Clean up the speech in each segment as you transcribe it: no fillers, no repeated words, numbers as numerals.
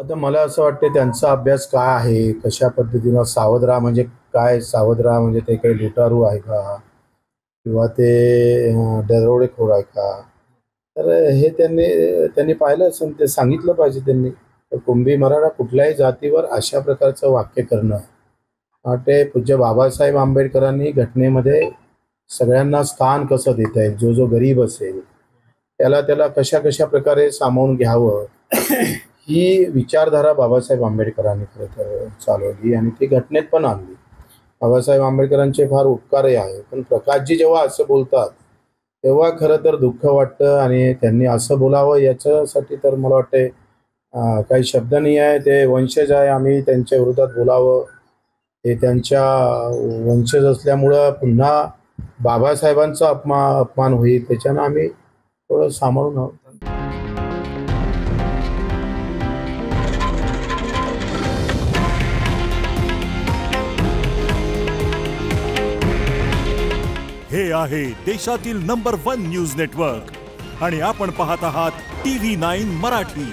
आता मला असं वाटतं त्यांचा अभ्यास काय आहे, कशा पद्धतीनं सावध राहा म्हणजे काय सावध राहा म्हणजे ते काही लुटारू आहे का? किंवा ते दरोडेखोर आहे का? तर हे त्यांनी त्यांनी पाहिलं असेल, ते सांगितलं पाहिजे त्यांनी. तर कुणबी मराठा कुठल्याही जातीवर अशा प्रकारचं वाक्य करणं, ते पूज्य बाबासाहेब आंबेडकरांनी घटनेमध्ये सगळ्यांना स्थान कसं देता येईल, जो जो गरीब असेल, त्याला त्याला कशा-कशा प्रकारे सामावून घ्यावं, ही विचारधारा बाबासाहेब आंबेडकरांनी खरं तर चालवली आणि ती घटनेत पण आणली. बाबासाहेब आंबेडकरांचे फार उपकारही आहे. पण प्रकाशजी जेव्हा असं बोलतात, तेव्हा खरं तर दुःख वाटतं आणि त्यांनी असं बोलावं याच्यासाठी तर मला वाटतंय काही शब्द नाही आहे. ते वंशज आहे, आम्ही त्यांच्या विरोधात बोलावं. ते त्यांच्या वंशज असल्यामुळं पुन्हा बाबासाहेबांचा अपमान होईल. त्याच्यानं आम्ही थोडं सांभाळून आहोत. हे आहे देशातील नंबर 1 न्यूज नेटवर्क आणि आपण पाहत आहात TV9 मराठी.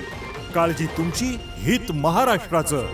काळजी तुमची, हित महाराष्ट्राचं.